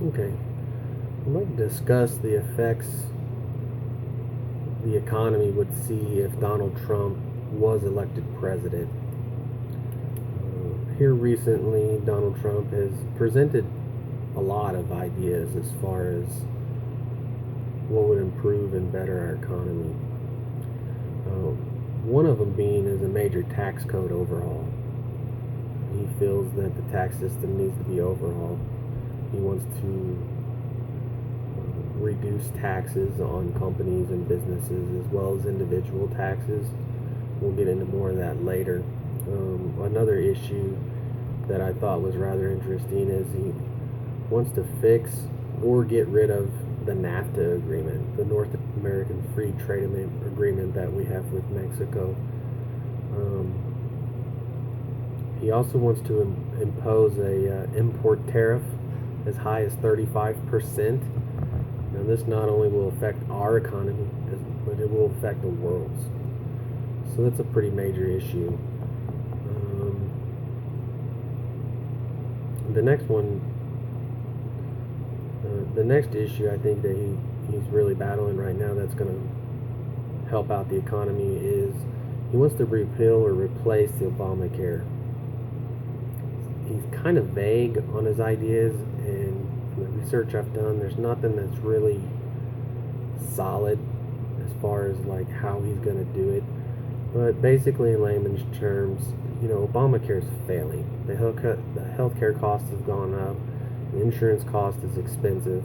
Okay, I'd like to discuss the effects the economy would see if Donald Trump was elected president. Here recently, Donald Trump has presented a lot of ideas as far as what would improve and better our economy. One of them being is a major tax code overhaul. He feels that the tax system needs to be overhauled. He wants to reduce taxes on companies and businesses as well as individual taxes. We'll get into more of that later. Another issue that I thought was rather interesting is he wants to fix or get rid of the NAFTA agreement, the North American Free Trade Agreement that we have with Mexico. He also wants to impose a import tariff as high as 35%. Now, this not only will affect our economy, but it will affect the world's. So that's a pretty major issue. The next one, the next issue I think that he's really battling right now that's going to help out the economy is he wants to repeal or replace the Obamacare. He's kind of vague on his ideas, and from the research I've done, there's nothing that's really solid as far as like how he's going to do it. But basically, in layman's terms, Obamacare is failing. The healthcare cost has gone up. The insurance cost is expensive.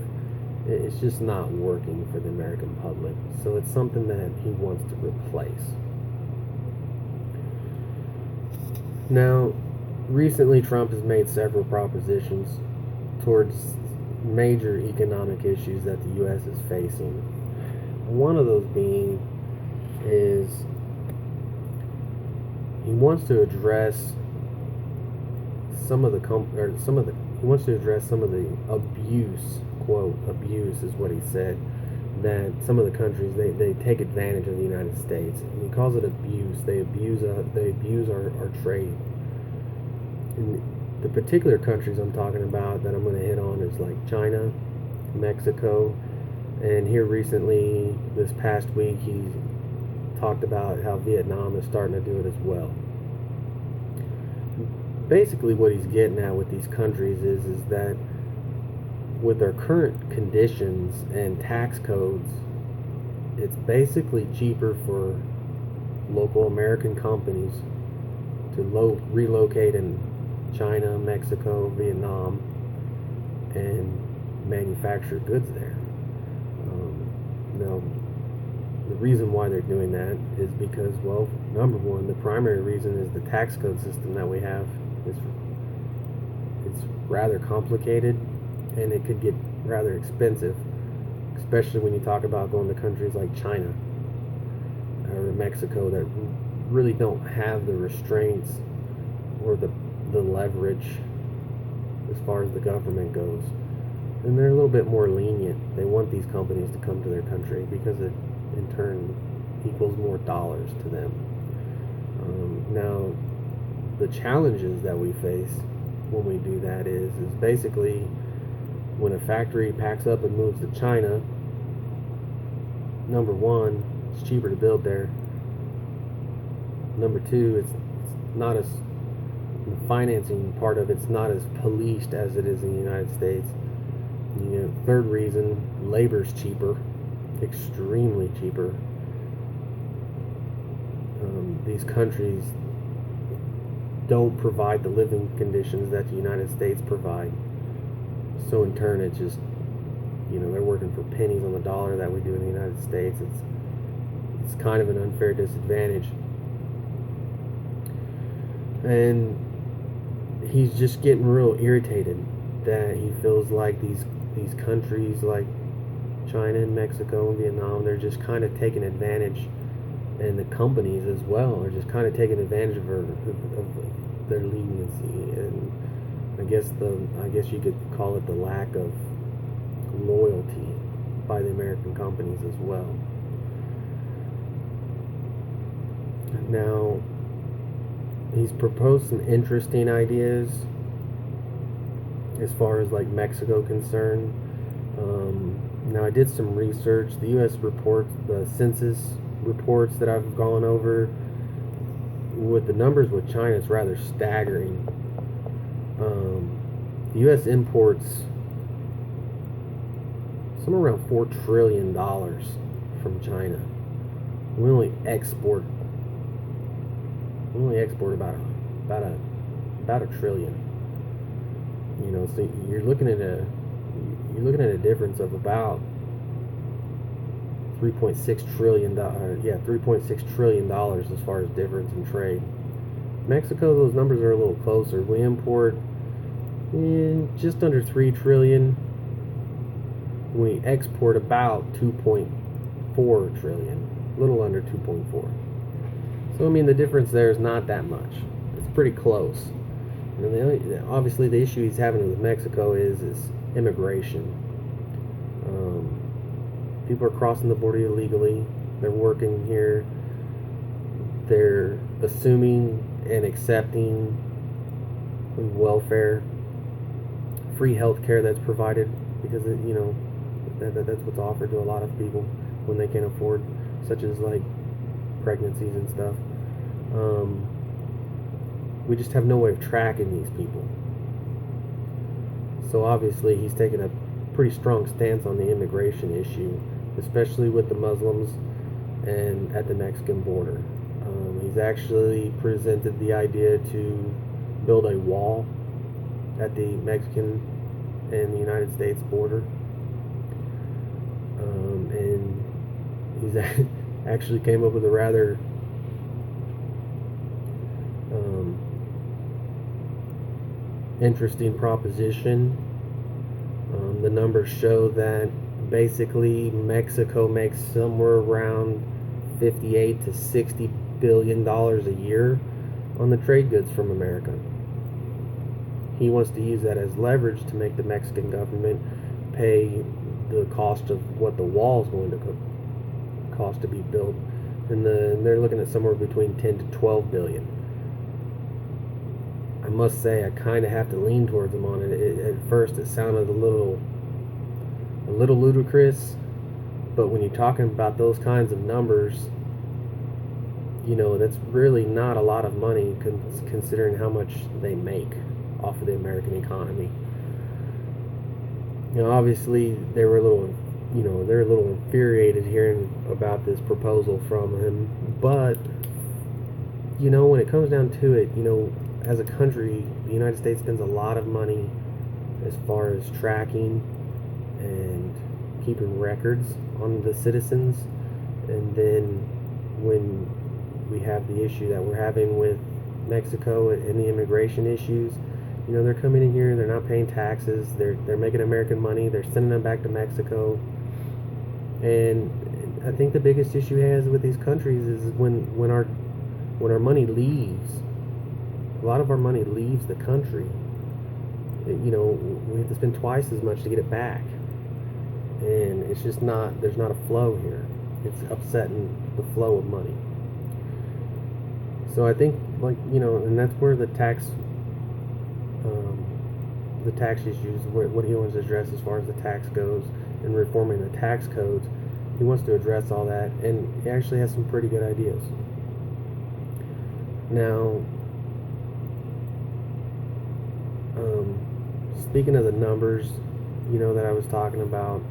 It's just not working for the American public. So it's something that he wants to replace. Now, recently Trump has made several propositions towards major economic issues that the U.S. is facing. One of those being is he wants to address some of the abuse, quote, abuse is what he said, that some of the countries they take advantage of the United States. And he calls it abuse. They abuse our trade. And the particular countries I'm talking about that I'm going to hit on is like China, Mexico, and here recently, this past week, he talked about how Vietnam is starting to do it as well. Basically, what he's getting at with these countries is that with their current conditions and tax codes, it's basically cheaper for local American companies to relocate in China, Mexico, Vietnam, and manufacture goods there. Now, the reason why they're doing that is because, well, number one, the primary reason is the tax code system that we have is it's rather complicated, and it could get rather expensive, especially when you talk about going to countries like China or Mexico that really don't have the restraints or the leverage as far as the government goes. And they're a little bit more lenient. They want these companies to come to their country because it in turn equals more dollars to them. Now, the challenges that we face when we do that is basically when a factory packs up and moves to China, number one, it's cheaper to build there. Number two, it's not as, the financing part of it's not as policed as it is in the United States. Third reason, labor's cheaper, extremely cheaper. These countries don't provide the living conditions that the United States provide. So in turn, it's just, they're working for pennies on the dollar that we do in the United States. It's kind of an unfair disadvantage. And he's just getting real irritated that he feels like these countries like China and Mexico and Vietnam, they're just kind of taking advantage, and the companies as well are just kind of taking advantage of their leniency, and I guess you could call it the lack of loyalty by the American companies as well. Now, he's proposed some interesting ideas as far as like Mexico concerned. Now I did some research. The U.S. reports, the census reports that I've gone over, with the numbers with China, it's rather staggering. The U.S. imports somewhere around $4 trillion from China. We only export about a trillion. You know, so you're looking at a difference of about $3.6 trillion. Yeah, $3.6 trillion as far as difference in trade. Mexico, those numbers are a little closer. We import just under 3 trillion. We export about 2.4 trillion, a little under 2.4. So I mean, the difference there is not that much. It's pretty close. Obviously, the issue he's having with Mexico is immigration. People are crossing the border illegally. They're working here. They're assuming and accepting welfare, free health care that's provided because that's what's offered to a lot of people when they can't afford, such as like pregnancies and stuff. We just have no way of tracking these people. So obviously he's taken a pretty strong stance on the immigration issue, especially with the Muslims and at the Mexican border. He's actually presented the idea to build a wall at the Mexican and the United States border. And he's actually came up with a rather interesting proposition. The numbers show that basically Mexico makes somewhere around 58 to 60 billion dollars a year on the trade goods from America. He wants to use that as leverage to make the Mexican government pay the cost of what the wall is going to cost to be built, and they're looking at somewhere between 10 to 12 billion. I must say, I kind of have to lean towards him on it. At first, it sounded a little ludicrous, but when you're talking about those kinds of numbers, that's really not a lot of money considering how much they make off of the American economy. Obviously they're a little infuriated hearing about this proposal from him, but when it comes down to it, as a country, the United States spends a lot of money as far as tracking and keeping records on the citizens, and then when we have the issue that we're having with Mexico and the immigration issues, they're coming in here, they're not paying taxes, they're making American money, they're sending them back to Mexico. And I think the biggest issue he has with these countries is when our money leaves. A lot of our money leaves the country. We have to spend twice as much to get it back, and it's just there's not a flow here. It's upsetting the flow of money. So I think, and that's where the tax issues, what he wants to address as far as the tax goes and reforming the tax codes. He wants to address all that, and he actually has some pretty good ideas. Now, speaking of the numbers, that I was talking about,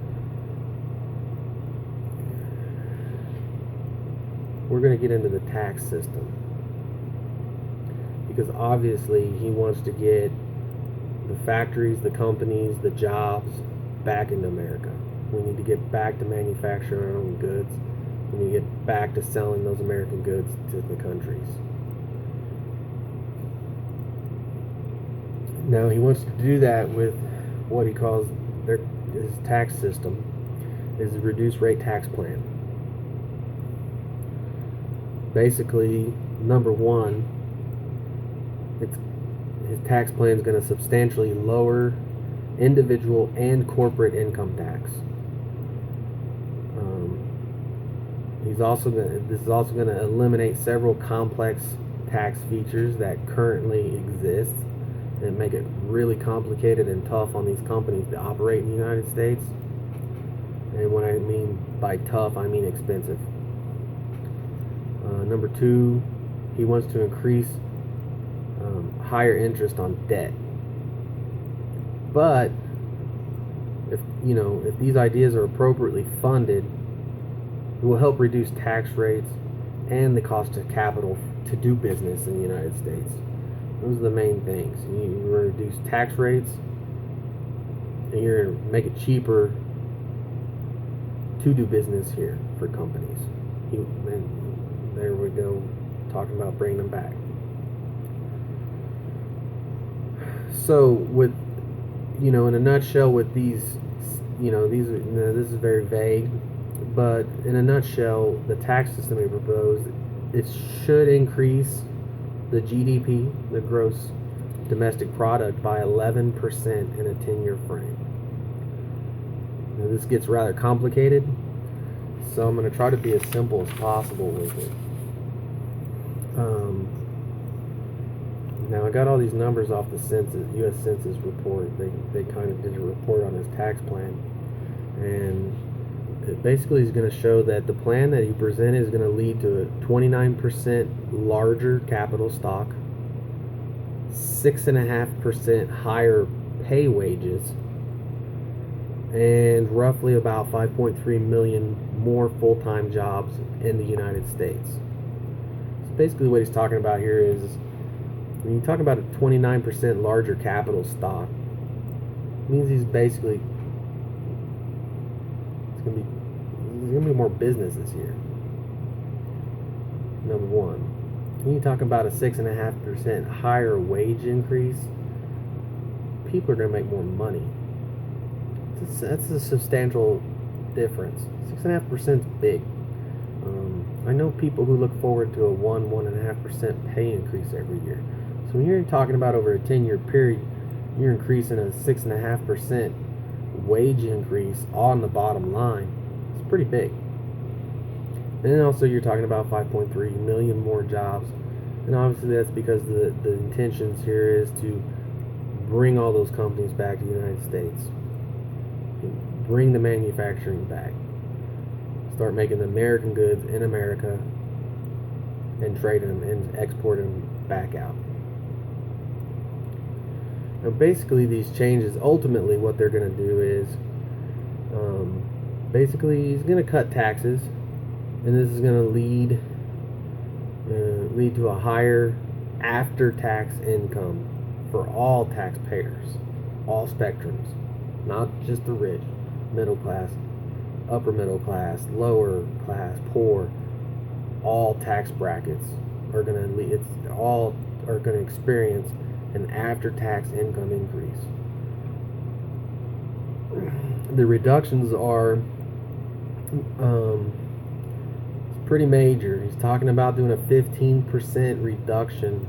we're going to get into the tax system, because obviously he wants to get the factories, the companies, the jobs back into America. We need to get back to manufacturing our own goods. We need to get back to selling those American goods to the countries. Now he wants to do that with what he calls his tax system, is a reduced rate tax plan. Basically, number one, his tax plan is going to substantially lower individual and corporate income tax. This is also going to eliminate several complex tax features that currently exist and make it really complicated and tough on these companies to operate in the United States. And what I mean by tough, I mean expensive. Number two, he wants to increase higher interest on debt. But if these ideas are appropriately funded, it will help reduce tax rates and the cost of capital to do business in the United States. Those are the main things. You reduce tax rates, and you're going to make it cheaper to do business here for companies. And there we go, talking about bringing them back. So with, in a nutshell, with these, this is very vague, but in a nutshell, the tax system we propose, it should increase the GDP, the gross domestic product, by 11% in a 10-year frame. Now, this gets rather complicated, so I'm going to try to be as simple as possible with it. Now, I got all these numbers off the Census, U.S. Census report. They kind of did a report on his tax plan, and it basically is going to show that the plan that he presented is going to lead to a 29% larger capital stock, 6.5% higher pay wages, and roughly about 5.3 million more full-time jobs in the United States. So basically what he's talking about here is, when you talk about a 29% larger capital stock, it means he's basically, there's going to be more businesses here. Number one. When you talk about a 6.5% higher wage increase, people are going to make more money. That's a substantial difference. 6.5% is big. I know people who look forward to a 1.5% pay increase every year. So when you're talking about over a 10-year period, you're increasing a 6.5% wage increase on the bottom line. It's pretty big. And then also you're talking about 5.3 million more jobs. And obviously that's because the intentions here is to bring all those companies back to the United States. Bring the manufacturing back. Start making the American goods in America and trading them and exporting them back out. Now basically these changes, ultimately what they're going to do is, basically he's going to cut taxes, and this is going to lead to a higher after-tax income for all taxpayers, all spectrums, not just the rich, middle class, upper middle class, lower class, poor. All tax brackets are going to experience an after-tax income increase. The reductions are pretty major. He's talking about doing a 15% reduction.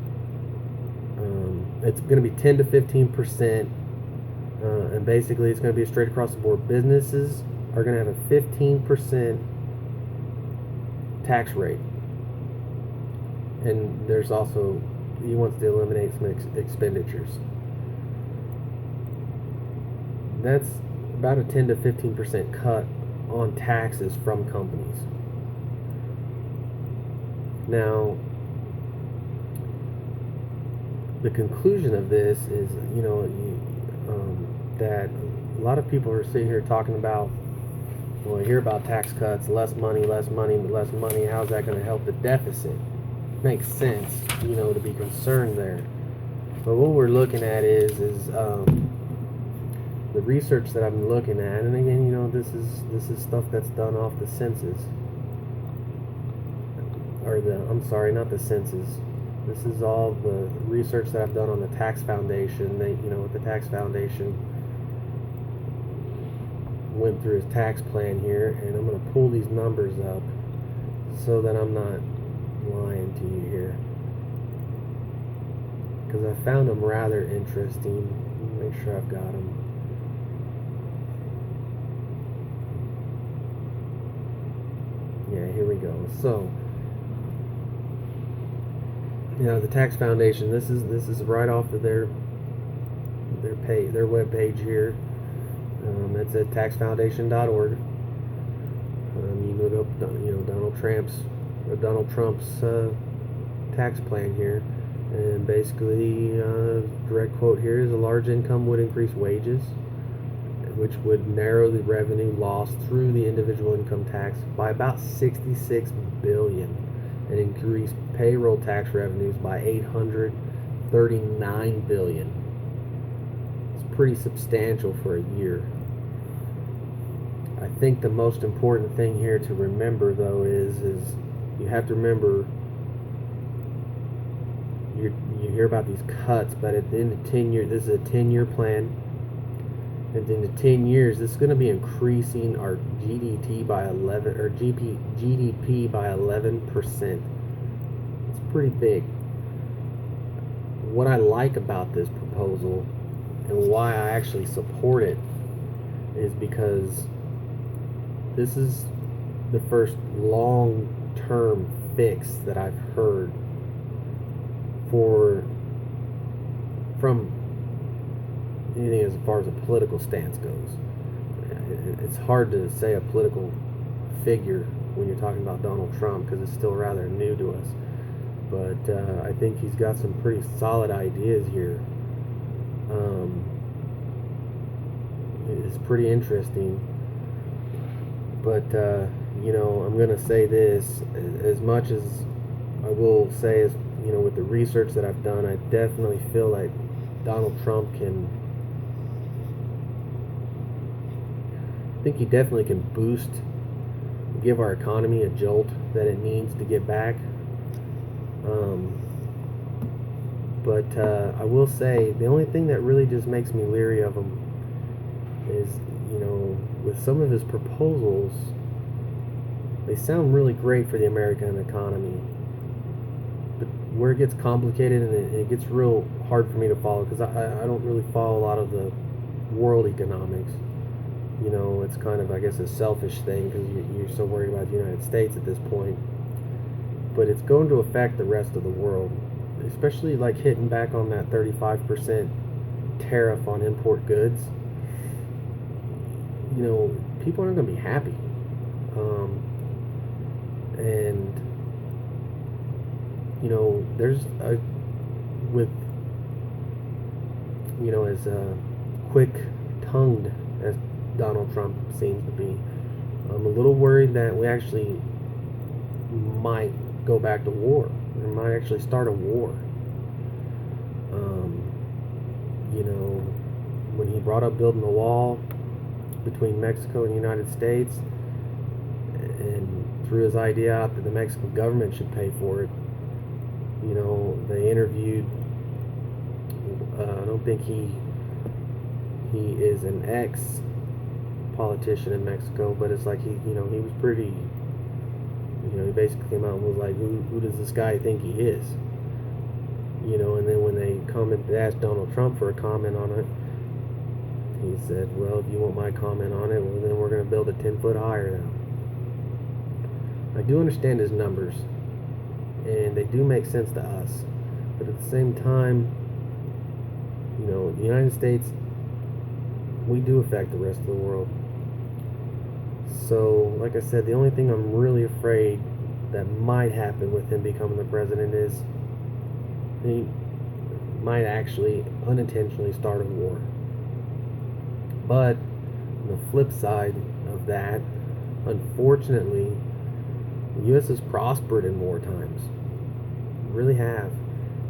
It's going to be 10 to 15%, and basically it's going to be straight across the board. Businesses are going to have a 15% tax rate, and there's also, he wants to eliminate some expenditures. That's about a 10 to 15% cut on taxes from companies. Now, the conclusion of this is, that a lot of people are sitting here talking about, well, I hear about tax cuts, less money, less money, less money. How's that going to help the deficit? Makes sense, to be concerned there. But what we're looking at is the research that I'm looking at, and again, this is stuff that's done off the census, not the census. This is all the research that I've done on the Tax Foundation. With the Tax Foundation went through his tax plan here, and I'm going to pull these numbers up so that I'm not lying to you here, because I found them rather interesting. Let me make sure I've got them. Yeah, here we go. So, the Tax Foundation, this is right off of their their web page here. It's at taxfoundation.org. You can look up Donald Trump's tax plan here, and basically, direct quote here is: a large income would increase wages, which would narrow the revenue lost through the individual income tax by about 66 billion, and increase payroll tax revenues by 839 billion. It's pretty substantial for a year. I think the most important thing here to remember, though, is you have to remember, you hear about these cuts, but at the end of 10 years, this is a 10-year plan. At the end of 10 years, this is going to be increasing our GDP by 11%. It's pretty big. What I like about this proposal and why I actually support it is because this is the first long-term fix that I've heard from anything as far as a political stance goes. It's hard to say a political figure when you're talking about Donald Trump because it's still rather new to us. But I think he's got some pretty solid ideas here. It's pretty interesting. But, I'm going to say this, as much as I will say, as with the research that I've done, I definitely feel like Donald Trump I think he definitely can give our economy a jolt that it needs to get back. But I will say, the only thing that really just makes me leery of him is, with some of his proposals, they sound really great for the American economy. But where it gets complicated and it gets real hard for me to follow, because I don't really follow a lot of the world economics. It's kind of, I guess, a selfish thing because you're so worried about the United States at this point. But it's going to affect the rest of the world, especially like hitting back on that 35% tariff on import goods. People aren't going to be happy. And there's as quick-tongued as Donald Trump seems to be, I'm a little worried that we actually might go back to war. We might actually start a war. When he brought up building a wall between Mexico and the United States, and threw his idea out that the Mexican government should pay for it, they interviewed, I don't think he is an ex-politician in Mexico, but it's like he was pretty, he basically came out and was like, who does this guy think he is? And then when they asked Donald Trump for a comment on it, he said, well, if you want my comment on it, well, then we're going to build it 10 foot higher now. I do understand his numbers, and they do make sense to us. But at the same time, the United States, we do affect the rest of the world. So, like I said, the only thing I'm really afraid that might happen with him becoming the president is he might actually unintentionally start a war. But on the flip side of that, unfortunately, the U.S. has prospered in war times. It really have.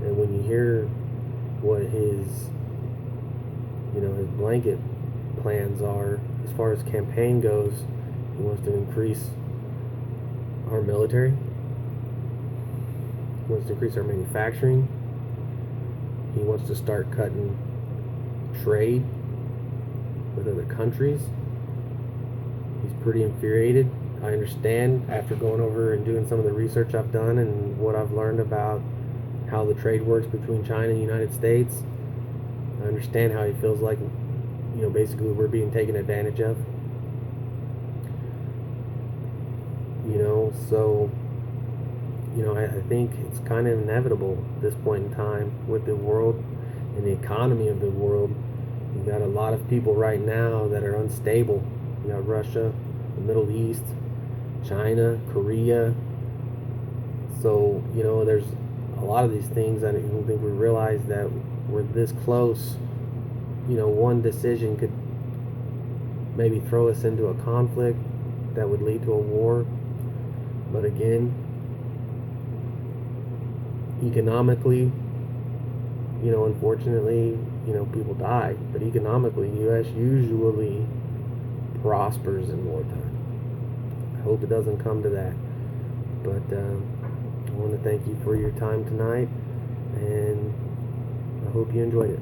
And when you hear what his blanket plans are as far as campaign goes, he wants to increase our military. He wants to increase our manufacturing. He wants to start cutting trade with other countries. He's pretty infuriated. I understand, after going over and doing some of the research I've done and what I've learned about how the trade works between China and the United States, I understand how he feels like, basically we're being taken advantage of. So, I think it's kind of inevitable at this point in time with the world and the economy of the world You got a lot of people right now that are unstable. You got Russia, the Middle East, China, Korea. So, there's a lot of these things I don't think we realize that we're this close. One decision could maybe throw us into a conflict that would lead to a war. But again, economically, unfortunately, people die. But economically, U.S. usually prospers in wartime. I hope it doesn't come to that. But I want to thank you for your time tonight, and I hope you enjoyed it.